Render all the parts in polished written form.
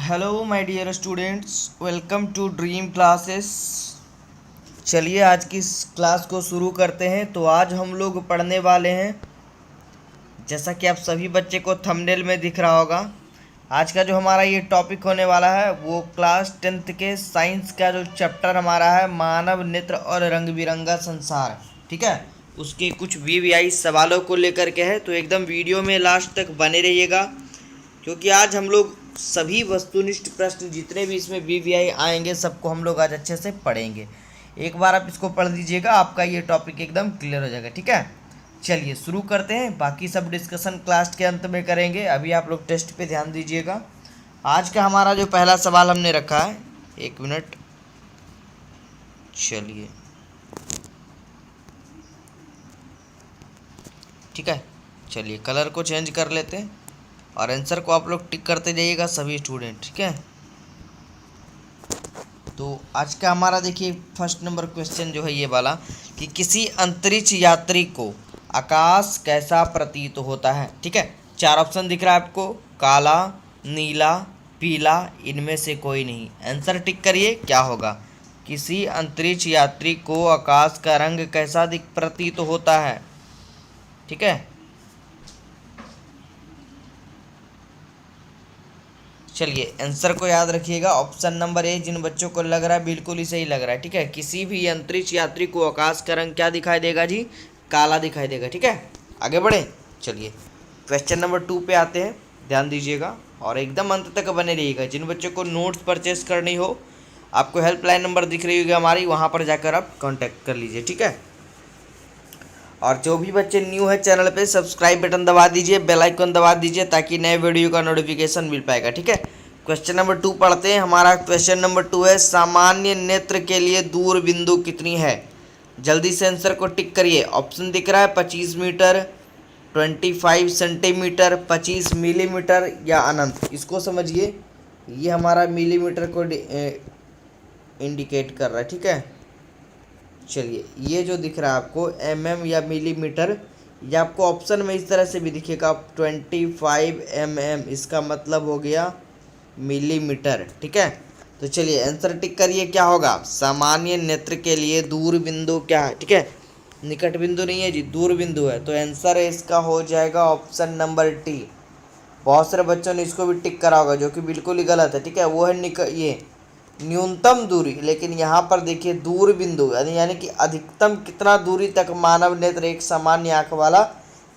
Hello my dear students, welcome to dream classes. चलिए आज की इस क्लास को शुरू करते हैं। तो आज हम लोग पढ़ने वाले हैं, जैसा कि आप सभी बच्चे को थंबनेल में दिख रहा होगा। आज का जो हमारा ये टॉपिक होने वाला है वो क्लास 10th के साइंस का जो चैप्टर हमारा है, मानव नेत्र और रंग बिरंगा संसार। ठीक है, उसके कुछ वीवीआई सवालों को लेकर के है। तो एकदम वीडियो में लास्ट तक बने रहिएगा, क्योंकि आज हम लोग सभी वस्तुनिष्ठ प्रश्न जितने भी इसमें वीवीआई आएंगे सबको हम लोग आज अच्छे से पढ़ेंगे। एक बार आप इसको पढ़ लीजिएगा, आपका ये टॉपिक एकदम क्लियर हो जाएगा। ठीक है, चलिए शुरू करते हैं। बाकी सब डिस्कशन क्लास के अंत में करेंगे। अभी आप लोग टेस्ट पे ध्यान दीजिएगा। आज का हमारा जो पहला सवाल हमने रखा है, एक मिनट, चलिए ठीक है, चलिए कलर को चेंज कर लेते हैं और आंसर को आप लोग टिक करते जाइएगा सभी स्टूडेंट। ठीक है, तो आज का हमारा देखिए फर्स्ट नंबर क्वेश्चन जो है ये वाला कि किसी अंतरिक्ष यात्री को आकाश कैसा प्रतीत होता है। ठीक है, चार ऑप्शन दिख रहा है आपको, काला, नीला, पीला, इनमें से कोई नहीं। आंसर टिक करिए, क्या होगा। किसी अंतरिक्ष यात्री को आकाश का रंग कैसा प्रतीत होता है। ठीक है, चलिए आंसर को याद रखिएगा। ऑप्शन नंबर ए, जिन बच्चों को लग रहा है बिल्कुल ही सही लग रहा है। ठीक है, किसी भी अंतरिक्ष यात्री को आकाश का रंग क्या दिखाई देगा जी, काला दिखाई देगा। ठीक है, आगे बढ़े। चलिए क्वेश्चन नंबर 2 पे आते हैं, ध्यान दीजिएगा और एकदम अंत तक बने रहिएगा। जिन बच्चों को नोट्स परचेस करनी हो, आपको हेल्पलाइन नंबर दिख रही होगी हमारी, वहाँ पर जाकर आप कॉन्टैक्ट कर लीजिए। ठीक है, और जो भी बच्चे न्यू है चैनल पे, सब्सक्राइब बटन दबा दीजिए, बेल आइकन दबा दीजिए, ताकि नए वीडियो का नोटिफिकेशन मिल पाएगा। ठीक है, क्वेश्चन नंबर 2 पढ़ते हैं। हमारा क्वेश्चन नंबर 2 है, सामान्य नेत्र के लिए दूर बिंदु कितनी है। जल्दी से आंसर को टिक करिए। ऑप्शन दिख रहा है 25 मीटर, 25 सेंटीमीटर, 25 मिलीमीटर या अनंत। इसको समझिए, ये हमारा मिलीमीटर को इंडिकेट कर रहा है। ठीक है, चलिए ये जो दिख रहा है आपको mm या मिलीमीटर, ये आपको ऑप्शन में इस तरह से भी दिखेगा 25 mm, इसका मतलब हो गया मिलीमीटर। ठीक है, तो चलिए आंसर टिक करिए, क्या होगा। सामान्य नेत्र के लिए दूर बिंदु क्या है। ठीक है, निकट बिंदु नहीं है जी, दूर बिंदु है। तो आंसर इसका हो जाएगा ऑप्शन नंबर टी। बहुत सारे बच्चों ने इसको भी टिक करा होगा, जो कि बिल्कुल ही गलत है। ठीक है, वो है ये न्यूनतम दूरी। लेकिन यहाँ पर देखिए दूर बिंदु यानी कि अधिकतम कितना दूरी तक मानव नेत्र एक सामान्य आंख वाला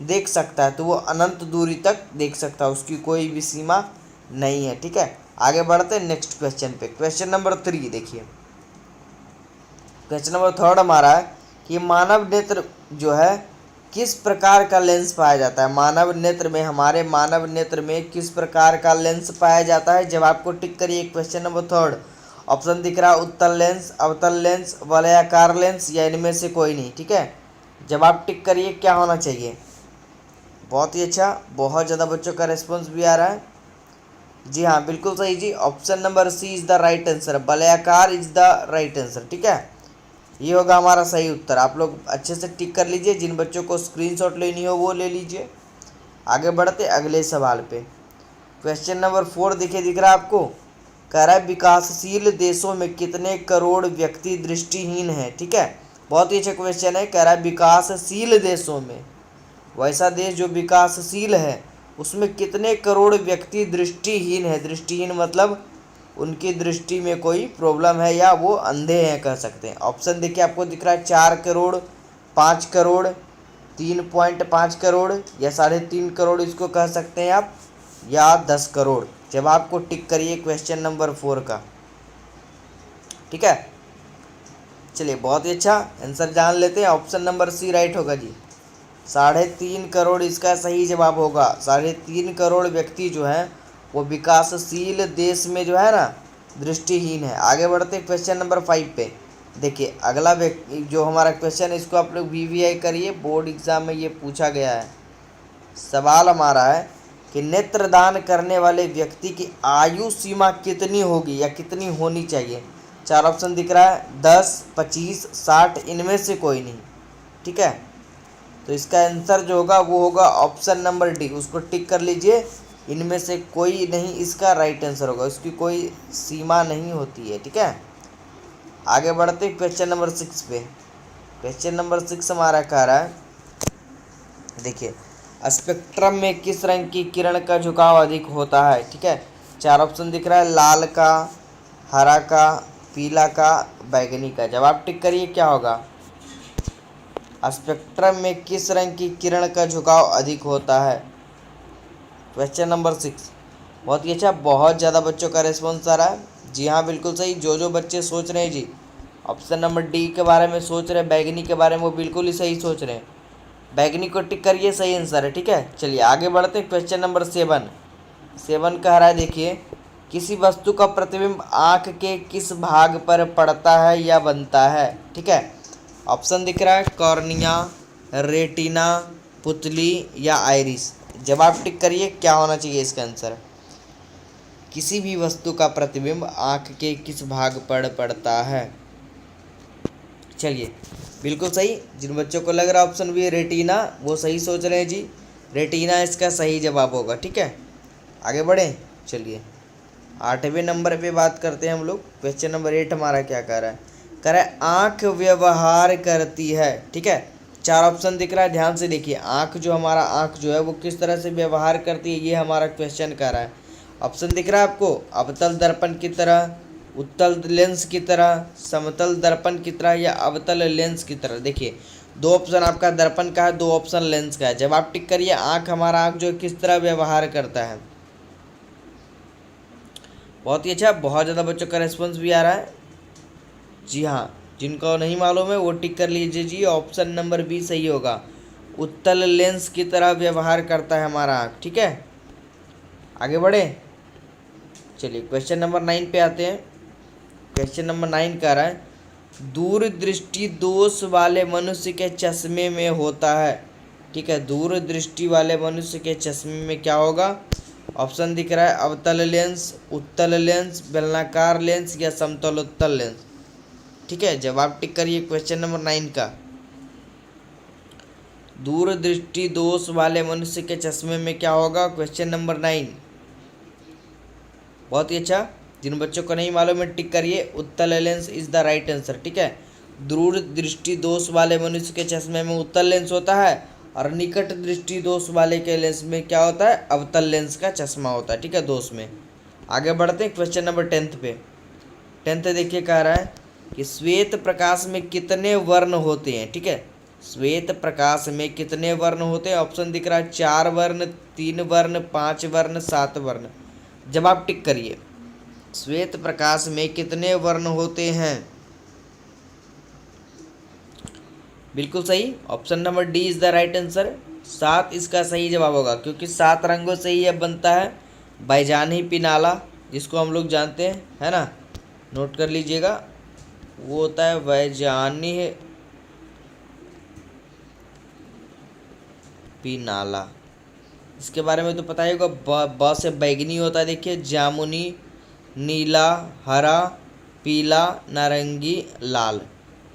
देख सकता है, तो वो अनंत दूरी तक देख सकता है, उसकी कोई भी सीमा नहीं है। ठीक है, आगे बढ़ते हैं नेक्स्ट क्वेश्चन पे। क्वेश्चन नंबर 3 देखिए, क्वेश्चन नंबर 3 हमारा है कि मानव नेत्र जो है किस प्रकार का लेंस पाया जाता है। मानव नेत्र में, हमारे मानव नेत्र में किस प्रकार का लेंस पाया जाता है। जब आपको टिक करिए। क्वेश्चन नंबर 3 ऑप्शन दिख रहा है, उत्तल लेंस, अवतल लेंस, वलयाकार लेंस या इनमें से कोई नहीं। ठीक है, जब आप टिक करिए क्या होना चाहिए। बहुत ही अच्छा, बहुत ज़्यादा बच्चों का रिस्पॉन्स भी आ रहा है। जी हाँ, बिल्कुल सही जी, option number C is the right answer, वलयाकार इज द राइट आंसर। ठीक है, ये होगा हमारा सही उत्तर। आप लोग अच्छे से टिक कर लीजिए। जिन बच्चों को स्क्रीनशॉट लेनी हो वो ले लीजिए। आगे बढ़ते अगले सवाल पे। क्वेश्चन नंबर 4 दिख रहा है आपको, कह रहा है विकासशील देशों में कितने करोड़ व्यक्ति दृष्टिहीन हैं। ठीक है, बहुत ही अच्छा क्वेश्चन है। कह रहा है विकासशील देशों में, वैसा देश जो विकासशील है, उसमें कितने करोड़ व्यक्ति दृष्टिहीन है। दृष्टिहीन मतलब उनकी दृष्टि में कोई प्रॉब्लम है या वो अंधे हैं कह सकते हैं। ऑप्शन देखिए आपको दिख रहा है, 4 करोड़, 5 करोड़, 3.5 करोड़ या 3.5 करोड़ इसको कह सकते हैं आप, या 10 करोड़। जवाब को टिक करिए क्वेश्चन नंबर 4 का। ठीक है, चलिए बहुत ही अच्छा, आंसर जान लेते हैं। ऑप्शन नंबर सी राइट होगा जी, 3.5 करोड़ इसका सही जवाब होगा। 3.5 करोड़ व्यक्ति जो हैं वो विकासशील देश में जो है ना दृष्टिहीन है। आगे बढ़ते क्वेश्चन नंबर 5 पे। देखिए अगला जो हमारा क्वेश्चन है, इसको आप लोग वीवीआई करिए, बोर्ड एग्जाम में ये पूछा गया है। सवाल हमारा है कि नेत्रदान करने वाले व्यक्ति की आयु सीमा कितनी होगी या कितनी होनी चाहिए। 4 ऑप्शन दिख रहा है, 10, 25, 60, इनमें से कोई नहीं। ठीक है, तो इसका आंसर जो होगा वो होगा ऑप्शन नंबर डी, उसको टिक कर लीजिए। इनमें से कोई नहीं इसका राइट आंसर होगा, उसकी कोई सीमा नहीं होती है। ठीक है, आगे बढ़ते हैं क्वेश्चन नंबर 6 पे। क्वेश्चन नंबर 6 हमारा कह रहा है, देखिए स्पेक्ट्रम में किस रंग की किरण का झुकाव अधिक होता है। ठीक है, 4 ऑप्शन दिख रहा है, लाल का, हरा का, पीला का, बैगनी का। जवाब टिक करिए, क्या होगा। स्पेक्ट्रम में किस रंग की किरण का झुकाव अधिक होता है। क्वेश्चन नंबर 6 बहुत ही अच्छा, बहुत ज़्यादा बच्चों का रिस्पॉन्स आ रहा है। जी हाँ, बिल्कुल सही। जो बच्चे सोच रहे हैं जी ऑप्शन नंबर डी के बारे में सोच रहे हैं, बैगनी के बारे में, वो बिल्कुल ही सही सोच रहे हैं। बैगनी को टिक करिए, सही आंसर है। ठीक है, चलिए आगे बढ़ते हैं। क्वेश्चन नंबर 7 कह रहा है, देखिए किसी वस्तु का प्रतिबिंब आँख के किस भाग पर पड़ता है या बनता है। ठीक है, ऑप्शन दिख रहा है, कॉर्निया, रेटिना, पुतली या आइरिस। जवाब टिक करिए, क्या होना चाहिए इसका आंसर। किसी भी वस्तु का प्रतिबिंब आँख के किस भाग पर पड़ता है। चलिए बिल्कुल सही। जिन बच्चों को लग रहा है ऑप्शन बी रेटिना, वो सही सोच रहे हैं जी, रेटिना इसका सही जवाब होगा। ठीक है, आगे बढ़ें। चलिए 8वें नंबर पे बात करते हैं हम लोग। क्वेश्चन नंबर 8 हमारा क्या कह रहा है, कह रहा है आँख व्यवहार करती है। ठीक है, 4 ऑप्शन दिख रहा है, ध्यान से देखिए। आँख जो हमारा आँख जो है वो किस तरह से व्यवहार करती है, ये हमारा क्वेश्चन कह रहा है। ऑप्शन दिख रहा है आपको, अवतल दर्पण की तरह, उत्तल लेंस की तरह, समतल दर्पण की तरह या अवतल लेंस की तरह। देखिए 2 ऑप्शन आपका दर्पण का है, 2 ऑप्शन लेंस का है। जवाब टिक करिए, आँख हमारा आँख जो किस तरह व्यवहार करता है। बहुत ही अच्छा, बहुत ज़्यादा बच्चों का रिस्पॉन्स भी आ रहा है। जी हाँ, जिनको नहीं मालूम है वो टिक कर लीजिए जी, ऑप्शन नंबर बी सही होगा, उत्तल लेंस की तरह व्यवहार करता है हमारा आँख। ठीक है, आगे बढ़े। चलिए क्वेश्चन नंबर 9 पे आते हैं। क्वेश्चन नंबर 9 कह रहा है, दूरदृष्टि दोष वाले मनुष्य के चश्मे में होता है। ठीक है, दूरदृष्टि वाले मनुष्य के चश्मे में क्या होगा। ऑप्शन दिख रहा है, अवतल लेंस, उत्तल लेंस, बेलनाकार लेंस या समतल उत्तल लेंस। ठीक है, जवाब टिक करिए क्वेश्चन नंबर 9 का। दूरदृष्टि दोष वाले मनुष्य के चश्मे में क्या होगा, क्वेश्चन नंबर 9। बहुत ही अच्छा, जिन बच्चों को नहीं मालूम है टिक करिए, उत्तल lens is the right answer. ठीक है, दूरदृष्टि दोष वाले मनुष्य के चश्मे में उत्तल लेंस होता है और निकट दृष्टि दोष वाले के लेंस में क्या होता है, अवतल लेंस का चश्मा होता है। ठीक है, दोष में। आगे बढ़ते हैं क्वेश्चन नंबर 10 पे। 10 देखिए कह रहा है कि श्वेत प्रकाश में कितने वर्ण होते हैं। ठीक है, श्वेत प्रकाश में कितने वर्ण होते हैं। ऑप्शन दिख रहा है, 4 वर्ण, 3 वर्ण, 5 वर्ण, 7 वर्ण। जवाब टिक करिए, श्वेत प्रकाश में कितने वर्ण होते हैं। बिल्कुल सही, option number D is the right answer, 7 इसका सही जवाब होगा, क्योंकि 7 रंगों से ही यह बनता है। बैजानी पिनाला जिसको हम लोग जानते हैं, है ना, नोट कर लीजिएगा, वो होता है बैजानी पिनाला। इसके बारे में तो पता ही होगा, ब से बैगनी होता है। देखिए जामुनी, नीला, हरा, पीला, नारंगी, लाल।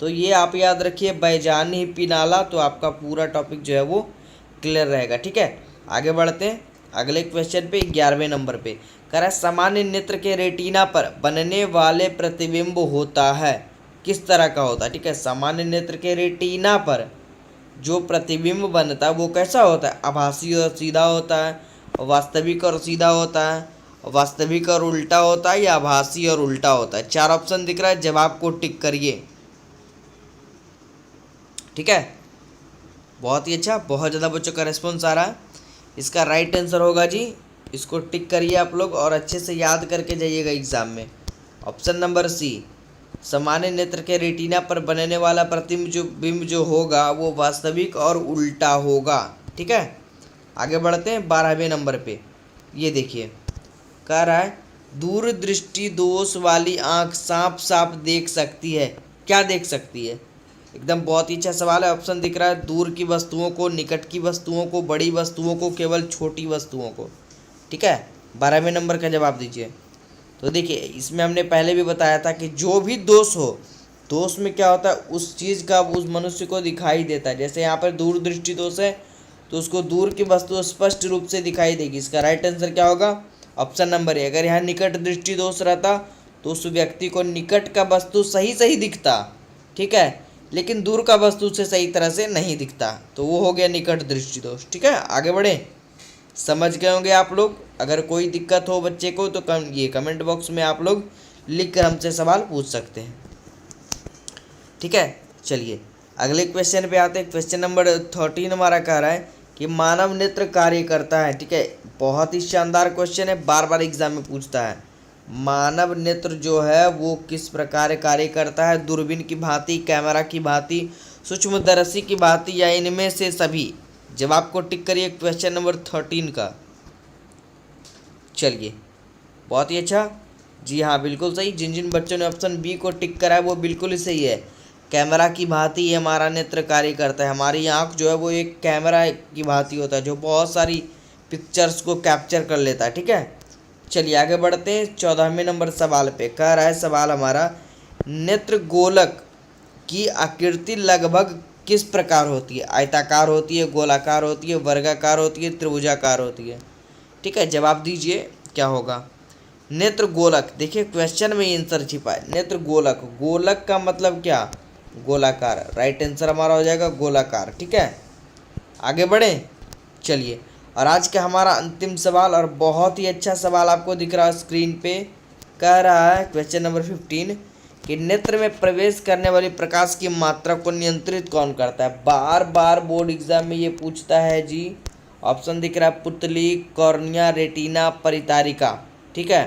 तो ये आप याद रखिए, बैजानी पिनाला, तो आपका पूरा टॉपिक जो है वो क्लियर रहेगा। ठीक है, आगे बढ़ते हैं अगले क्वेश्चन पे। 11वें नंबर पे कह रहा है, सामान्य नेत्र के रेटिना पर बनने वाले प्रतिबिंब होता है, किस तरह का होता है। ठीक है, सामान्य नेत्र के रेटिना पर जो प्रतिबिंब बनता है वो कैसा होता है, आभासी और सीधा होता है, वास्तविक और सीधा होता है, वास्तविक और उल्टा होता है, या आभासी और उल्टा होता है। 4 ऑप्शन दिख रहा है, जवाब को टिक करिए। ठीक है, बहुत ही अच्छा, बहुत ज़्यादा बच्चों का रिस्पॉन्स आ रहा है। इसका राइट आंसर होगा जी, इसको टिक करिए आप लोग और अच्छे से याद करके जाइएगा एग्जाम में। ऑप्शन नंबर सी, सामान्य नेत्र के रेटिना पर बनने वाला प्रतिबिंब जो होगा वो वास्तविक और उल्टा होगा। ठीक है, आगे बढ़ते हैं 12वें नंबर पे। ये देखिए कह रहा है, दूरदृष्टि दोष वाली आँख साफ साफ देख सकती है, क्या देख सकती है। एकदम बहुत ही अच्छा सवाल है। ऑप्शन दिख रहा है, दूर की वस्तुओं को, निकट की वस्तुओं को, बड़ी वस्तुओं को, केवल छोटी वस्तुओं को। ठीक है, 12वें नंबर का जवाब दीजिए। तो देखिए इसमें हमने पहले भी बताया था कि जो भी दोष हो, दोष में क्या होता है, उस चीज़ का उस मनुष्य को दिखाई देता है। जैसे यहाँ पर दूरदृष्टि दोष है तो उसको दूर की वस्तु स्पष्ट रूप से दिखाई देगी। इसका राइट आंसर क्या होगा? Option number A. अगर यहाँ निकट दृष्टि दोष रहता तो उस व्यक्ति को निकट का वस्तु सही सही दिखता, ठीक है, लेकिन दूर का वस्तु से सही तरह से नहीं दिखता, तो वो हो गया निकट दृष्टि दोष। ठीक है, आगे बढ़े। समझ गए होंगे आप लोग। अगर कोई दिक्कत हो बच्चे को तो ये कमेंट बॉक्स में आप लोग लिख कर हमसे सवाल पूछ सकते हैं। ठीक है, चलिए अगले क्वेश्चन पे आते हैं। क्वेश्चन नंबर 13 हमारा कह रहा है कि मानव नेत्र कार्य करता है। ठीक है, बहुत ही शानदार क्वेश्चन है, बार बार एग्जाम में पूछता है। मानव नेत्र जो है वो किस प्रकार कार्य करता है? दूरबीन की भांति, कैमरा की भांति, सूक्ष्मदर्शी की भांति, या इनमें से सभी? जवाब को टिक करिए क्वेश्चन नंबर 13 का। चलिए, बहुत ही अच्छा, जी हाँ बिल्कुल सही। जिन जिन बच्चों ने ऑप्शन बी को टिक करा है वो बिल्कुल ही सही है। कैमरा की भांति ये हमारा नेत्र कार्य करता है। हमारी आँख जो है वो एक कैमरा की भांति होता है जो बहुत सारी पिक्चर्स को कैप्चर कर लेता है। ठीक है, चलिए आगे बढ़ते हैं 14वें नंबर सवाल पे। कह रहा है सवाल हमारा, नेत्र गोलक की आकृति लगभग किस प्रकार होती है? आयताकार होती है, गोलाकार होती है, वर्गाकार होती है, त्रिभुजाकार होती है? ठीक है, जवाब दीजिए क्या होगा? नेत्र गोलक, देखिए क्वेश्चन में आंसर छिपा है। नेत्र गोलक, गोलक का मतलब क्या? गोलाकार। राइट आंसर हमारा हो जाएगा गोलाकार। ठीक है, आगे बढ़ें। चलिए, और आज का हमारा अंतिम सवाल, और बहुत ही अच्छा सवाल आपको दिख रहा है स्क्रीन पे। कह रहा है क्वेश्चन नंबर 15 कि नेत्र में प्रवेश करने वाली प्रकाश की मात्रा को नियंत्रित कौन करता है? बार बार बोर्ड एग्जाम में ये पूछता है जी। ऑप्शन दिख रहा है पुतली, कॉर्निया, रेटिना, परितारिका। ठीक है,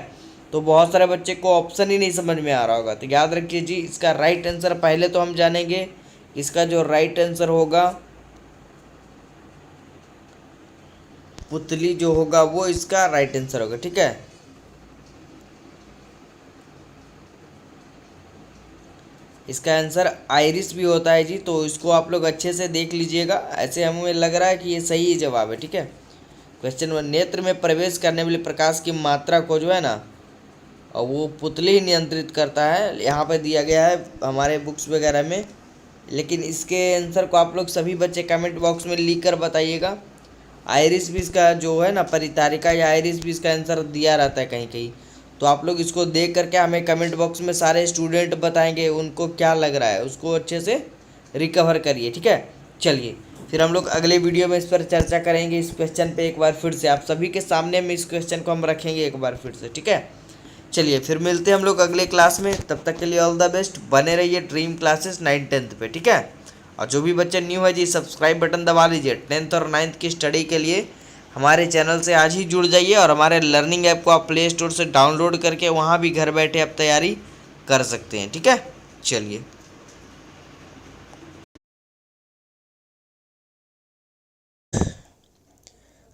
तो बहुत सारे बच्चे को ऑप्शन ही नहीं समझ में आ रहा होगा, तो याद रखिए जी इसका राइट आंसर पहले तो हम जानेंगे। इसका जो राइट आंसर होगा पुतली जो होगा वो इसका राइट आंसर होगा। ठीक है, इसका आंसर आइरिस भी होता है जी, तो इसको आप लोग अच्छे से देख लीजिएगा। ऐसे हमें लग रहा है कि ये सही जवाब है। ठीक है, क्वेश्चन में नेत्र में प्रवेश करने वाले प्रकाश की मात्रा को जो है ना, और वो पुतली ही नियंत्रित करता है। यहाँ पे दिया गया है हमारे बुक्स वगैरह में, लेकिन इसके आंसर को आप लोग सभी बच्चे कमेंट बॉक्स में लिख कर बताइएगा। आइरिस भी इसका जो है ना, परितारिका या आइरिस भी इसका आंसर दिया रहता है कहीं कहीं, तो आप लोग इसको देख करके हमें कमेंट बॉक्स में सारे स्टूडेंट बताएंगे उनको क्या लग रहा है, उसको अच्छे से रिकवर करिए। ठीक है, चलिए फिर हम लोग अगले वीडियो में इस पर चर्चा करेंगे, इस क्वेश्चन पे एक बार फिर से आप सभी के सामने में इस क्वेश्चन को हम रखेंगे एक बार फिर से। ठीक है, चलिए फिर मिलते हैं हम लोग अगले क्लास में। तब तक के लिए ऑल द बेस्ट, बने रहिए ड्रीम क्लासेस 9th-10th पे। ठीक है, और जो भी बच्चे न्यू है जी सब्सक्राइब बटन दबा लीजिए। 10th और 9th की स्टडी के लिए हमारे चैनल से आज ही जुड़ जाइए, और हमारे लर्निंग ऐप को आप प्ले स्टोर से डाउनलोड करके वहाँ भी घर बैठे आप तैयारी कर सकते हैं। ठीक है, चलिए।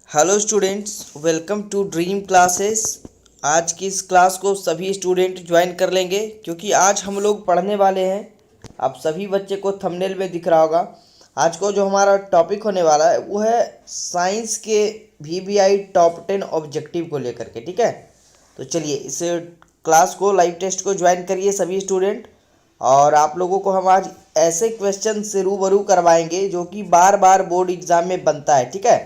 Hello students, welcome to dream classes. आज की इस क्लास को सभी स्टूडेंट ज्वाइन कर लेंगे, क्योंकि आज हम लोग पढ़ने वाले हैं, आप सभी बच्चे को थंबनेल में दिख रहा होगा। आज को जो हमारा टॉपिक होने वाला है वो है साइंस के VBI टॉप 10 ऑब्जेक्टिव को लेकर के। ठीक है, तो चलिए इस क्लास को, लाइव टेस्ट को ज्वाइन करिए सभी स्टूडेंट, और आप लोगों को हम आज ऐसे क्वेश्चन से रूबरू करवाएंगे जो कि बार बार बोर्ड एग्जाम में बनता है। ठीक है,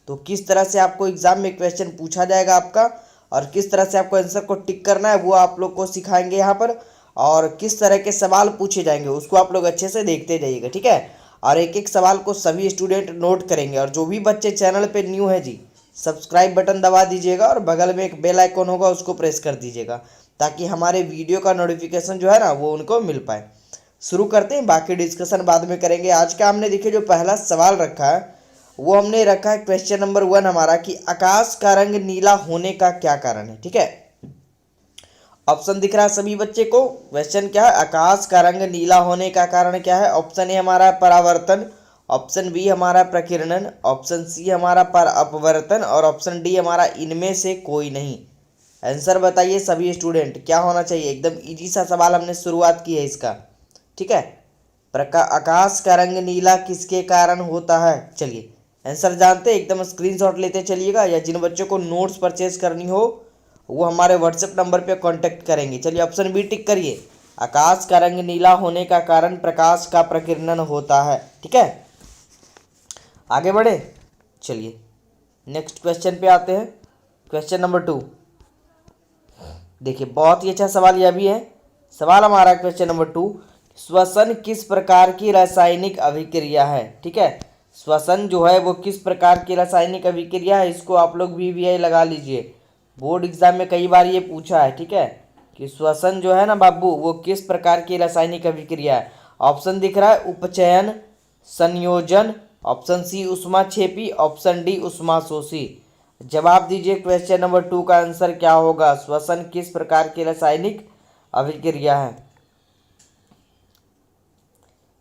तो किस तरह से आपको एग्जाम में क्वेश्चन पूछा जाएगा आपका, और किस तरह से आपको आंसर को टिक करना है वो आप लोग को सिखाएंगे यहाँ पर, और किस तरह के सवाल पूछे जाएंगे उसको आप लोग अच्छे से देखते जाइएगा। ठीक है, और एक एक सवाल को सभी स्टूडेंट नोट करेंगे। और जो भी बच्चे चैनल पे न्यू है जी, सब्सक्राइब बटन दबा दीजिएगा, और बगल में एक बेल आइकन होगा उसको प्रेस कर दीजिएगा, ताकि हमारे वीडियो का नोटिफिकेशन जो है ना वो उनको मिल पाए। शुरू करते हैं, बाकी डिस्कशन बाद में करेंगे। आज का हमने देखिए जो पहला सवाल रखा है वो हमने रखा है क्वेश्चन नंबर 1 हमारा, कि आकाश का रंग नीला होने का क्या कारण है। ठीक है, ऑप्शन दिख रहा है सभी बच्चे को। क्वेश्चन क्या है? आकाश का रंग नीला होने का कारण क्या है? ऑप्शन ए हमारा परावर्तन, ऑप्शन बी हमारा प्रकीर्णन, ऑप्शन सी हमारा पर अपवर्तन, और ऑप्शन डी हमारा इनमें से कोई नहीं। आंसर बताइए सभी स्टूडेंट, क्या होना चाहिए? एकदम इजी सा सवाल हमने शुरुआत की है इसका। ठीक है, आकाश का रंग नीला किसके कारण होता है? चलिए आंसर जानते हैं, एकदम स्क्रीनशॉट लेते चलिएगा, या जिन बच्चों को नोट्स परचेज करनी हो वो हमारे व्हाट्सएप नंबर पे कांटेक्ट करेंगे। चलिए ऑप्शन बी टिक करिए, आकाश का रंग नीला होने का कारण प्रकाश का प्रकीर्णन होता है। ठीक है, आगे बढ़े। चलिए नेक्स्ट क्वेश्चन पे आते हैं। Question number 2। देखिए बहुत ही अच्छा सवाल यह भी है। सवाल हमारा क्वेश्चन नंबर 2, श्वसन किस प्रकार की रासायनिक अभिक्रिया है। ठीक है, श्वसन जो है वो किस प्रकार की रासायनिक अभिक्रिया है, इसको आप लोग VVI लगा लीजिए। बोर्ड एग्जाम में कई बार ये पूछा है। ठीक है, कि श्वसन जो है ना बाबू वो किस प्रकार की रासायनिक अभिक्रिया है। ऑप्शन दिख रहा है उपचयन, संयोजन, ऑप्शन सी ऊष्माक्षेपी, ऑप्शन डी ऊष्माशोषी। जवाब दीजिए क्वेश्चन नंबर 2 का आंसर क्या होगा। श्वसन किस प्रकार की रासायनिक अभिक्रिया है।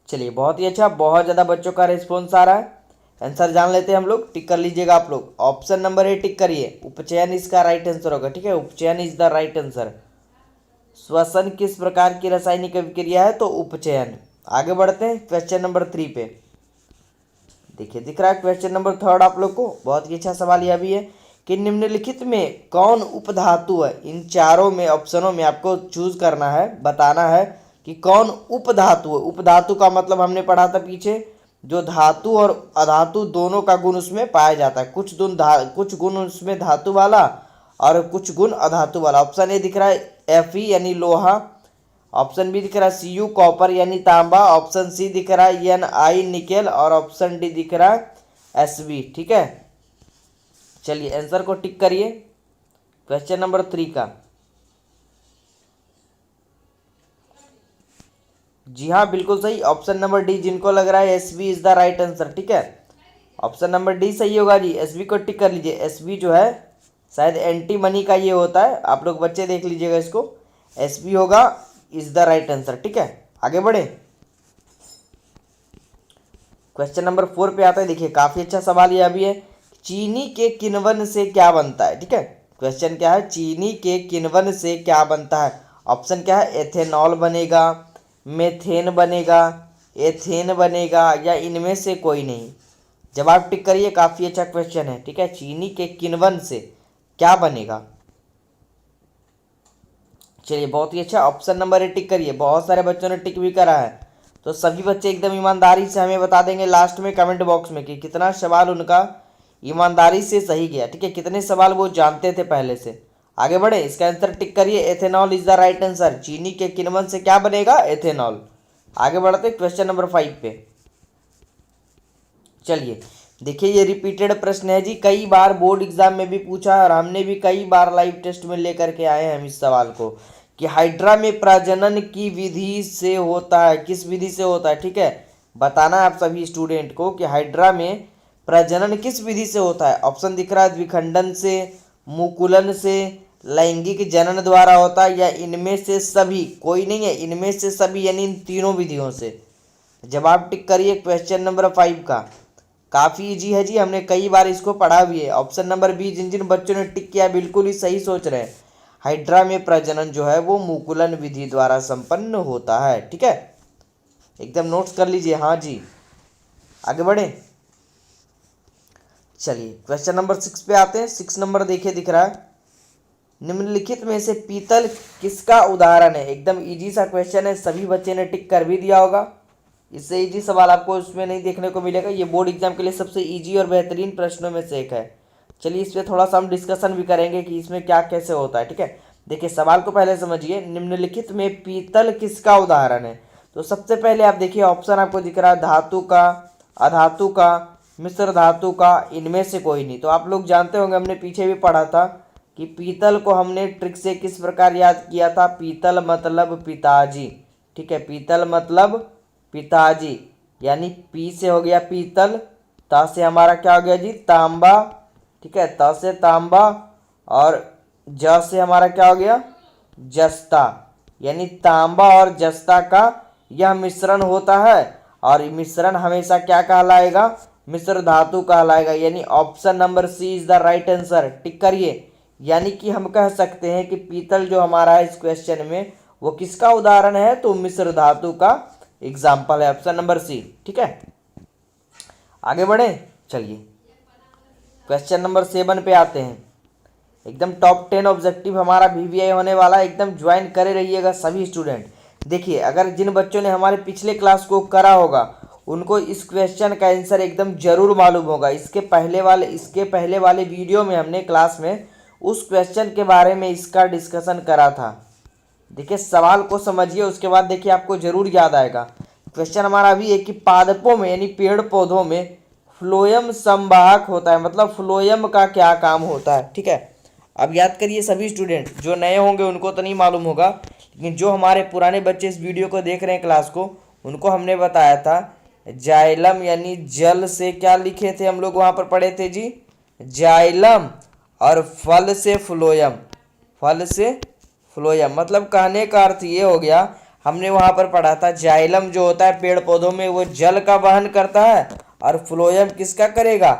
चलिए बहुत ही अच्छा, बहुत ज़्यादा बच्चों का रिस्पॉन्स आ रहा है। आंसर जान लेते हैं हम लोग, टिक कर लीजिएगा आप लोग। ऑप्शन नंबर ए टिक करिए, उपचयन इसका राइट आंसर होगा। ठीक है, उपचयन इज द राइट आंसर। श्वसन किस प्रकार की रासायनिक अभिक्रिया है, तो उपचयन। आगे बढ़ते हैं क्वेश्चन नंबर 3 पे। देखिए दिख रहा है क्वेश्चन नंबर 3 आप लोग को। बहुत ही अच्छा सवाल यह भी है कि निम्नलिखित में कौन उपधातु है। इन चारों में ऑप्शनों में आपको चूज करना है, बताना है कि कौन उपधातु है। उपधातु का मतलब हमने पढ़ा था पीछे, जो धातु और अधातु दोनों का गुण उसमें पाया जाता है। कुछ गुण उसमें धातु वाला और कुछ गुण अधातु वाला। ऑप्शन ए दिख रहा है Fe यानी लोहा, ऑप्शन बी दिख रहा है Cu कॉपर यानी तांबा, ऑप्शन सी दिख रहा है Ni निकेल और ऑप्शन डी दिख रहा है Sb। ठीक है, चलिए आंसर को टिक करिए क्वेश्चन नंबर 3 का। जी हाँ बिल्कुल सही, ऑप्शन नंबर डी जिनको लग रहा है Sb is the right answer. ठीक है, ऑप्शन नंबर डी सही होगा जी। Sb को टिक कर लीजिए। Sb जो है शायद एंटी मनी का ये होता है, आप लोग बच्चे देख लीजिएगा इसको। Sb होगा इज द राइट आंसर। ठीक है, आगे बढ़े क्वेश्चन नंबर 4 पे आता है। देखिए काफी अच्छा सवाल यह भी है, चीनी के किण्वन से क्या बनता है। ठीक है, क्वेश्चन क्या है, चीनी के किण्वन से क्या बनता है। ऑप्शन क्या है, एथेनॉल बनेगा, मेथेन बनेगा, एथेन बनेगा या इनमें से कोई नहीं। जवाब टिक करिए, काफी अच्छा क्वेश्चन है। ठीक है, चीनी के किण्वन से क्या बनेगा। चलिए बहुत ही अच्छा, ऑप्शन नंबर ए टिक करिए। बहुत सारे बच्चों ने टिक भी करा है, तो सभी बच्चे एकदम ईमानदारी से हमें बता देंगे लास्ट में कमेंट बॉक्स में कि कितना सवाल उनका ईमानदारी से सही गया। ठीक है, कितने सवाल वो जानते थे पहले से। आगे बढ़े, इसका आंसर टिक करिए, ethanol is the right answer. चीनी के किण्वन से क्या बनेगा, एथेनॉल। आगे बढ़ते क्वेश्चन नंबर 5 पे। चलिए देखिए ये रिपीटेड प्रश्न है जी, कई बार बोर्ड एग्जाम में भी पूछा और हमने भी कई बार लाइव टेस्ट में लेकर के आए हैं हम इस सवाल को, कि हाइड्रा में प्रजनन की विधि से होता है, किस विधि से होता है। ठीक है, बताना है आप सभी स्टूडेंट को कि हाइड्रा में प्रजनन किस विधि से होता है। ऑप्शन दिख रहा है द्विखंडन से, मुकुलन से, लैंगिक जनन द्वारा होता है या इनमें से सभी, कोई नहीं है, इनमें से सभी यानी इन तीनों विधियों से। जवाब टिक करिए क्वेश्चन नंबर 5 का। काफ़ी इजी है जी, हमने कई बार इसको पढ़ा भी है। ऑप्शन नंबर बी जिन जिन बच्चों ने टिक किया बिल्कुल ही सही सोच रहे हैं। हाइड्रा में प्रजनन जो है वो मुकुलन विधि द्वारा संपन्न होता है। ठीक है, एकदम नोट्स कर लीजिए। हाँ जी, आगे बढ़े। चलिए क्वेश्चन नंबर 6 पे आते हैं। 6 नंबर देखिए दिख रहा है, निम्नलिखित में से पीतल किसका उदाहरण है। एकदम इजी सा क्वेश्चन है, सभी बच्चे ने टिक कर भी दिया होगा। इससे इजी सवाल आपको इसमें नहीं देखने को मिलेगा। ये बोर्ड एग्जाम के लिए सबसे इजी और बेहतरीन प्रश्नों में से एक है। चलिए इस पर थोड़ा सा हम डिस्कशन भी करेंगे कि इसमें क्या कैसे होता है। ठीक है, देखिए सवाल को पहले समझिए, निम्नलिखित में पीतल किसका उदाहरण है। तो सबसे पहले आप देखिए ऑप्शन आपको दिख रहा है धातु का, अधातु का, मिश्र धातु का, इनमें से कोई नहीं। तो आप लोग जानते होंगे, हमने पीछे भी पढ़ा था कि पीतल को हमने ट्रिक से किस प्रकार याद किया था। पीतल मतलब पिताजी। ठीक है, पीतल मतलब पिताजी, यानी पी से हो गया पीतल, ता से हमारा क्या हो गया जी, तांबा। ठीक है, ता से तांबा और ज से हमारा क्या हो गया, जस्ता, यानी तांबा और जस्ता का यह मिश्रण होता है और मिश्रण हमेशा क्या कहलाएगा, मिश्र धातु कहलाएगा। यानी option number C is the right answer. Tick करिए, यानी कि हम कह सकते हैं कि पीतल जो हमारा है इस क्वेश्चन में वो किसका उदाहरण है, तो मिश्र धातु का एग्जाम्पल है, ऑप्शन नंबर सी। ठीक है, आगे बढ़े। चलिए क्वेश्चन नंबर 7 पे आते हैं। एकदम टॉप 10 ऑब्जेक्टिव हमारा VVI होने वाला है, एकदम ज्वाइन करे रहिएगा सभी स्टूडेंट। देखिए अगर जिन बच्चों ने हमारे पिछले क्लास को करा होगा उनको इस क्वेश्चन का आंसर एकदम जरूर मालूम होगा। इसके पहले वाले वीडियो में हमने क्लास में उस क्वेश्चन के बारे में इसका डिस्कशन करा था। देखिए सवाल को समझिए, उसके बाद देखिए आपको जरूर याद आएगा। क्वेश्चन हमारा अभी है कि पादपों में यानी पेड़ पौधों में फ्लोएम संवाहक होता है, मतलब फ्लोएम का क्या काम होता है। ठीक है, अब याद करिए सभी स्टूडेंट, जो नए होंगे उनको तो नहीं मालूम होगा, लेकिन जो हमारे पुराने बच्चे इस वीडियो को देख रहे हैं क्लास को, उनको हमने बताया था जाइलम यानी जल से क्या लिखे थे हम लोग वहां पर पढ़े थे जी, जाइलम, और फल से फ्लोएम, फल से फ्लोएम, मतलब कहने का अर्थ ये हो गया, हमने वहां पर पढ़ा था जाइलम जो होता है पेड़ पौधों में वो जल का वहन करता है, और फ्लोएम किसका करेगा,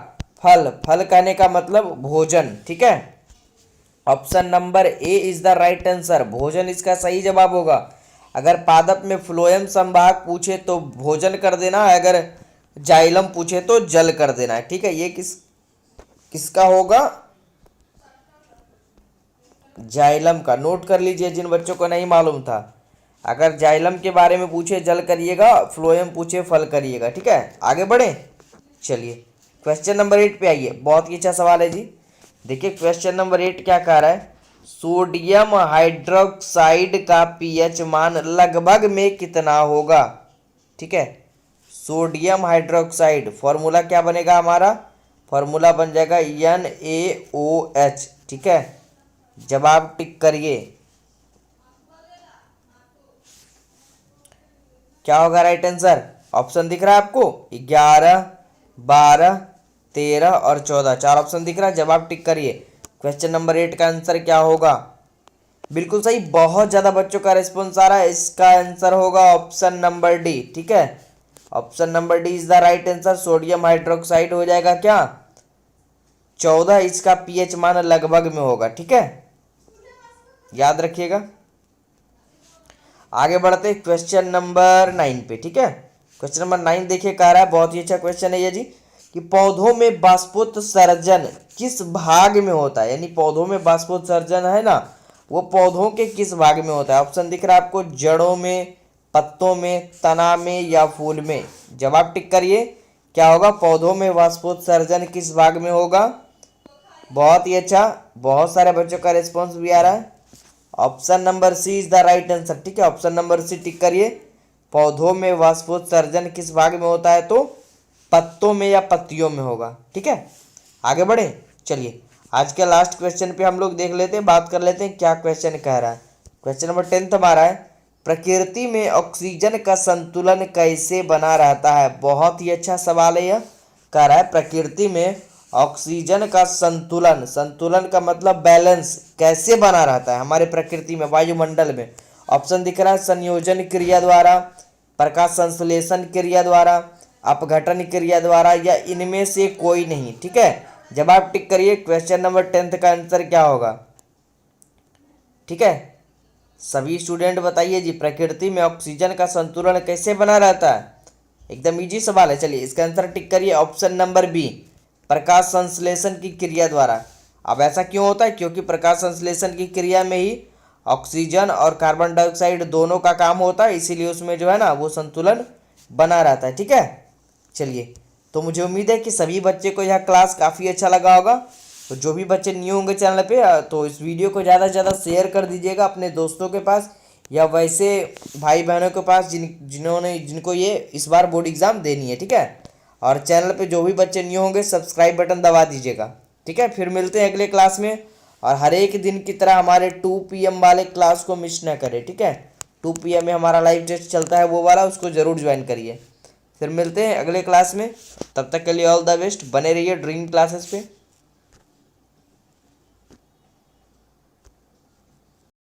फल, फल कहने का मतलब भोजन। ठीक है, option number A is the right answer, भोजन इसका सही जवाब होगा। अगर पादप में फ्लोएम संवाहक पूछे तो भोजन कर देना है, अगर जाइलम पूछे तो जल कर देना है। ठीक है, ये किसका होगा, जाइलम का। नोट कर लीजिए जिन बच्चों को नहीं मालूम था, अगर जाइलम के बारे में पूछे जल करिएगा, फ्लोएम पूछे फल करिएगा। ठीक है, आगे बढ़े, चलिए क्वेश्चन नंबर 8 पे आइए। बहुत ही अच्छा सवाल है जी। देखिए क्वेश्चन नंबर 8 क्या कह रहा है, सोडियम हाइड्रोक्साइड का पीएच मान लगभग में कितना होगा। ठीक है, सोडियम हाइड्रोक्साइड, फॉर्मूला क्या बनेगा हमारा, फॉर्मूला बन जाएगा NaOH। ठीक है, जवाब टिक करिए, क्या होगा राइट आंसर। ऑप्शन दिख रहा है आपको, 11, 12, 13 और 14, 4 ऑप्शन दिख रहा है, जवाब टिक करिए। क्वेश्चन नंबर 8 का आंसर क्या होगा, बिल्कुल सही, बहुत ज्यादा बच्चों का रिस्पॉन्स आ रहा है, इसका आंसर होगा ऑप्शन नंबर डी। ठीक है, option number D is the right answer, sodium hydroxide हो जाएगा क्या 14, इसका पीएच मान लगभग में होगा। ठीक है, याद रखिएगा। आगे बढ़ते क्वेश्चन नंबर 9 पे। ठीक है, क्वेश्चन नंबर 9 देखिए कह रहा है, बहुत ही अच्छा क्वेश्चन है ये जी, कि पौधों में बाष्पोत्सर्जन किस भाग में होता है, यानी पौधों में बाष्पोत्सर्जन है ना, वो पौधों के किस भाग में होता है। ऑप्शन दिख रहा है आपको, जड़ों में, पत्तों में, तना में या फूल में। जवाब टिक करिए, क्या होगा, पौधों में बाष्पोत्सर्जन किस भाग में होगा। बहुत ही अच्छा, बहुत सारे बच्चों का रिस्पॉन्स भी आ रहा है। Option number C is the right answer. ठीक है, ऑप्शन नंबर सी टिक करिए, पौधों में वाष्पोत्सर्जन किस भाग में होता है, तो पत्तों में या पत्तियों में होगा। ठीक है, आगे बढ़े, चलिए आज के लास्ट क्वेश्चन पे हम लोग देख लेते हैं, बात कर लेते हैं क्या क्वेश्चन कह रहा है। क्वेश्चन नंबर 10 हमारा है, प्रकृति में ऑक्सीजन का संतुलन कैसे बना रहता है। बहुत ही अच्छा सवाल है, यह कह रहा है प्रकृति में ऑक्सीजन का संतुलन, संतुलन का मतलब बैलेंस, कैसे बना रहता है हमारे प्रकृति में, वायुमंडल में। ऑप्शन दिख रहा है, संयोजन क्रिया द्वारा, प्रकाश संश्लेषण क्रिया द्वारा, अपघटन क्रिया द्वारा, या इनमें से कोई नहीं। ठीक है, जवाब टिक करिए, क्वेश्चन नंबर 10 का आंसर क्या होगा। ठीक है, सभी स्टूडेंट बताइए जी, प्रकृति में ऑक्सीजन का संतुलन कैसे बना रहता है, एकदम इजी सवाल है। चलिए इसका आंसर टिक करिए, ऑप्शन नंबर बी, प्रकाश संश्लेषण की क्रिया द्वारा। अब ऐसा क्यों होता है, क्योंकि प्रकाश संश्लेषण की क्रिया में ही ऑक्सीजन और कार्बन डाइऑक्साइड दोनों का काम होता है, इसीलिए उसमें जो है ना वो संतुलन बना रहता है। ठीक है, चलिए तो मुझे उम्मीद है कि सभी बच्चे को यह क्लास काफ़ी अच्छा लगा होगा। तो जो भी बच्चे न्यू होंगे चैनल पे, तो इस वीडियो को ज़्यादा से ज़्यादा शेयर कर दीजिएगा अपने दोस्तों के पास, या वैसे भाई बहनों के पास जिनको ये इस बार बोर्ड एग्ज़ाम देनी है। ठीक है, और चैनल पे जो भी बच्चे न्यू होंगे सब्सक्राइब बटन दबा दीजिएगा। ठीक है, फिर मिलते हैं अगले क्लास में, और हर एक दिन की तरह हमारे 2 PM वाले क्लास को मिस ना करें। ठीक है, 2 PM में हमारा लाइव टेस्ट चलता है वो वाला, उसको ज़रूर ज्वाइन करिए। फिर मिलते हैं अगले क्लास में, तब तक के लिए ऑल द बेस्ट, बने रहिए ड्रीम क्लासेस पे।